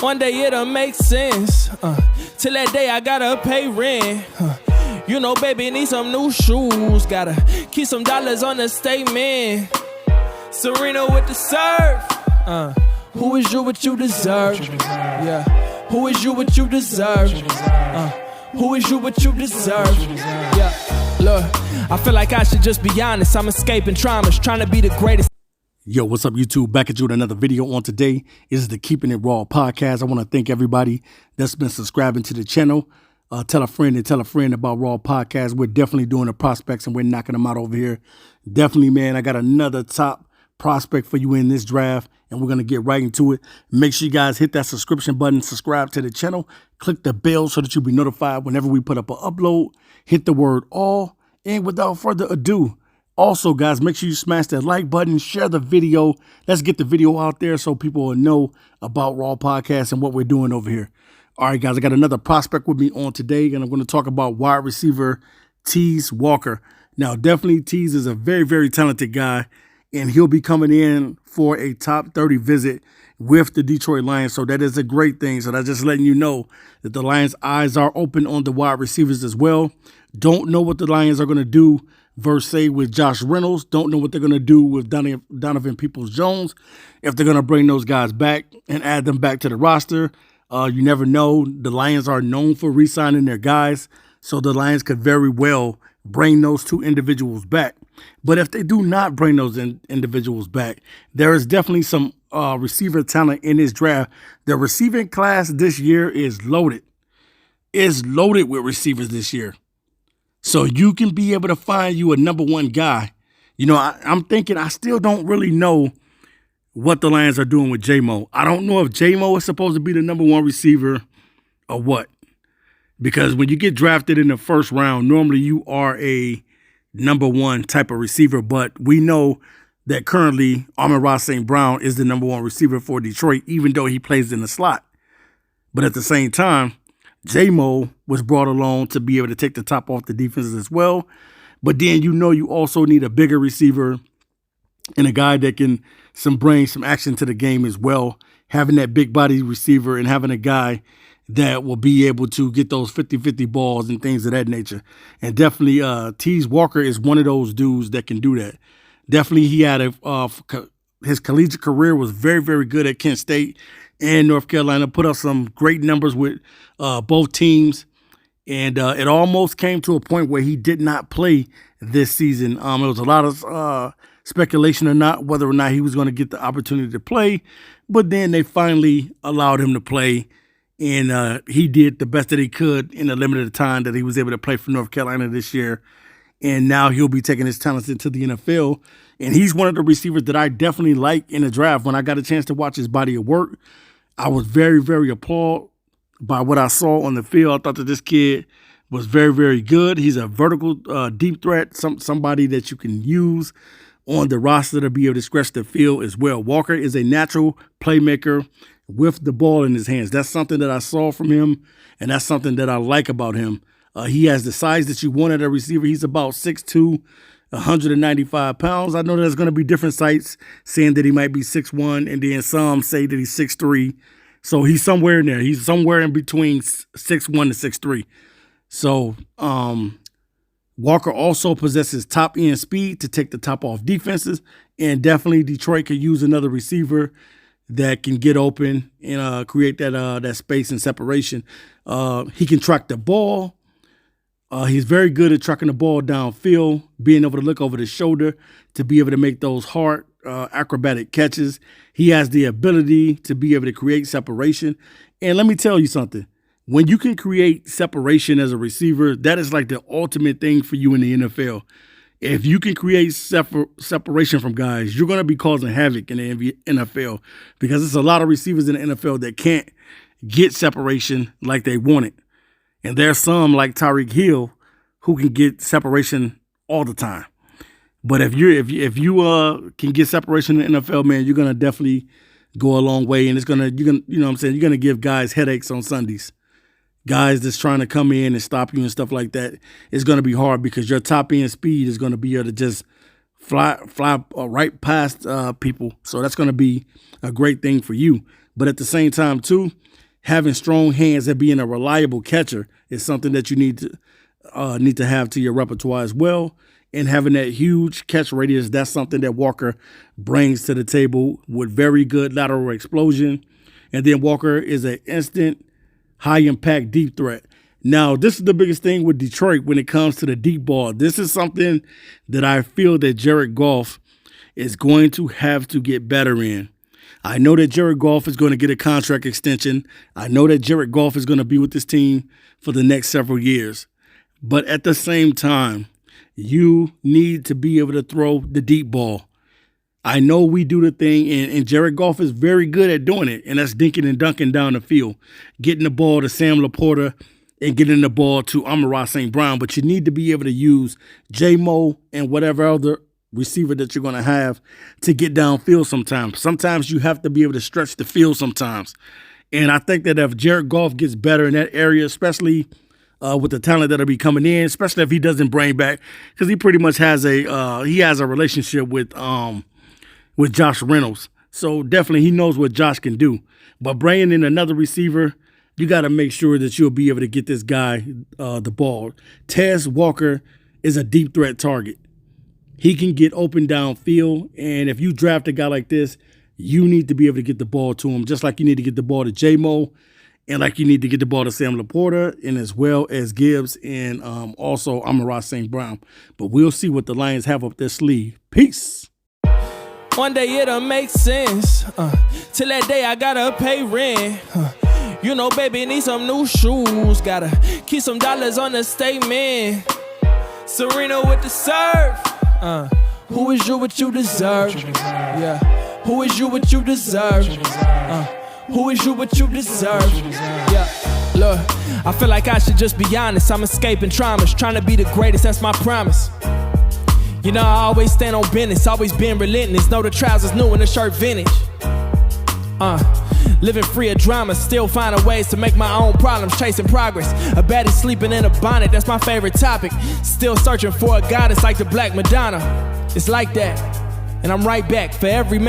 One day it'll make sense. Till that day I gotta pay rent. You know, baby, need some new shoes. Gotta keep some dollars on the statement. Serena with the surf. Who is you what you deserve? Yeah. Who is you what you deserve? Who is you what you deserve? Yeah. Look, I feel like I should just be honest. I'm escaping traumas, trying to be the greatest. Yo, what's up, YouTube? Back at you with another video on today. This is the Keeping It Raw podcast. I want to thank everybody that's been subscribing to the channel. Tell a friend and tell a friend about Raw Podcast. We're definitely doing the prospects and we're knocking them out over here. Definitely, man, I got another top prospect for you in this draft, and we're going to get right into it. Make sure you guys hit that subscription button, subscribe to the channel, click the bell so that you'll be notified whenever we put up an upload. Hit the word all, and without further ado, also, guys, make sure you smash that like button, share the video. Let's get the video out there so people will know about Raw Podcast and what we're doing over here. All right, guys, I got another prospect with me on today, and I'm going to talk about wide receiver Tez Walker. Now, definitely Tez is a very, very talented guy, and he'll be coming in for a top 30 visit with the Detroit Lions. So that is a great thing. So that's just letting you know that the Lions' eyes are open on the wide receivers as well. Don't know what the Lions are going to do versus with Josh Reynolds. Don't know what they're going to do with Donovan Peoples-Jones. If they're going to bring those guys back and add them back to the roster. You never know. The Lions are known for re-signing their guys. So the Lions could very well bring those two individuals back. But if they do not bring those individuals back, there is definitely some receiver talent in this draft. The receiving class this year is loaded. It's loaded with receivers this year. So you can be able to find you a number one guy. You know, I'm thinking I still don't really know what the Lions are doing with J-Mo. I don't know if J-Mo is supposed to be the number one receiver or what. Because when you get drafted in the first round, normally you are a number one type of receiver. But we know that currently Amon-Ra St. Brown is the number one receiver for Detroit, even though he plays in the slot. But at the same time, J-Mo was brought along to be able to take the top off the defenses as well. But then you also need a bigger receiver and a guy that can bring some action to the game as well. Having that big body receiver and having a guy that will be able to get those 50-50 balls and things of that nature. And definitely Tez Walker is one of those dudes that can do that. Definitely he had his collegiate career was very, very good at Kent State and North Carolina. Put up some great numbers with both teams. And it almost came to a point where he did not play this season. It was a lot of speculation whether or not he was going to get the opportunity to play. But then they finally allowed him to play. And he did the best that he could in the limited time that he was able to play for North Carolina this year. And now he'll be taking his talents into the NFL. And he's one of the receivers that I definitely like in the draft. When I got a chance to watch his body of work, I was very, very applauded by what I saw on the field. I thought that this kid was very, very good. He's a vertical deep threat, somebody that you can use on the roster to be able to stretch the field as well. Walker is a natural playmaker with the ball in his hands. That's something that I saw from him, and that's something that I like about him. He has the size that you want at a receiver. He's about 6'2", 195 pounds. I know there's going to be different sites saying that he might be 6'1", and then some say that he's 6'3". So he's somewhere in there. He's somewhere in between 6'1" and 6'3". So Walker also possesses top end speed to take the top off defenses, and definitely Detroit could use another receiver that can get open and create that space and separation. He can track the ball. He's very good at tracking the ball downfield, being able to look over the shoulder to be able to make those hard acrobatic catches. He has the ability to be able to create separation. And let me tell you something. When you can create separation as a receiver, that is like the ultimate thing for you in the NFL. If you can create separation from guys, you're going to be causing havoc in the NFL because there's a lot of receivers in the NFL that can't get separation like they want it. And there's some like Tyreek Hill who can get separation all the time. But if you can get separation in the NFL, man, you're gonna definitely go a long way, and you're gonna give guys headaches on Sundays. Guys that's trying to come in and stop you and stuff like that, it's gonna be hard because your top end speed is gonna be able to just fly right past people. So that's gonna be a great thing for you. But at the same time, too, having strong hands and being a reliable catcher is something that you need to have to your repertoire as well. And having that huge catch radius, that's something that Walker brings to the table with very good lateral explosion. And then Walker is an instant, high-impact deep threat. Now, this is the biggest thing with Detroit when it comes to the deep ball. This is something that I feel that Jared Goff is going to have to get better in. I know that Jared Goff is going to get a contract extension. I know that Jared Goff is going to be with this team for the next several years. But at the same time, you need to be able to throw the deep ball. I know we do the thing, and Jared Goff is very good at doing it, and that's dinking and dunking down the field, getting the ball to Sam Laporta and getting the ball to Amon-Ra St. Brown. But you need to be able to use J-Mo and whatever other receiver that you're going to have to get downfield sometimes. Sometimes you have to be able to stretch the field sometimes. And I think that if Jared Goff gets better in that area, especially with the talent that'll be coming in, especially if he doesn't bring back, because he pretty much has a relationship with Josh Reynolds. So definitely he knows what Josh can do. But bringing in another receiver, you got to make sure that you'll be able to get this guy the ball. Tez Walker is a deep threat target. He can get open downfield, and if you draft a guy like this, you need to be able to get the ball to him, just like you need to get the ball to J-Mo, and like you need to get the ball to Sam Laporta, and as well as Gibbs and also Amon-Ra St. Brown. But we'll see what the Lions have up their sleeve. Peace. One day it'll make sense. Till that day I gotta pay rent. You know, baby, need some new shoes. Gotta keep some dollars on the statement. Serena with the serve. Who is you what you deserve? Yeah. Who is you what you deserve? Who is you what you deserve? Yeah. Look, I feel like I should just be honest. I'm escaping traumas, trying to be the greatest, that's my promise. You know, I always stand on business, always been relentless. Know the trousers new and the shirt vintage. Living free of drama, still finding ways to make my own problems, chasing progress. A baddie sleeping in a bonnet, that's my favorite topic. Still searching for a goddess like the Black Madonna. It's like that, and I'm right back for every man.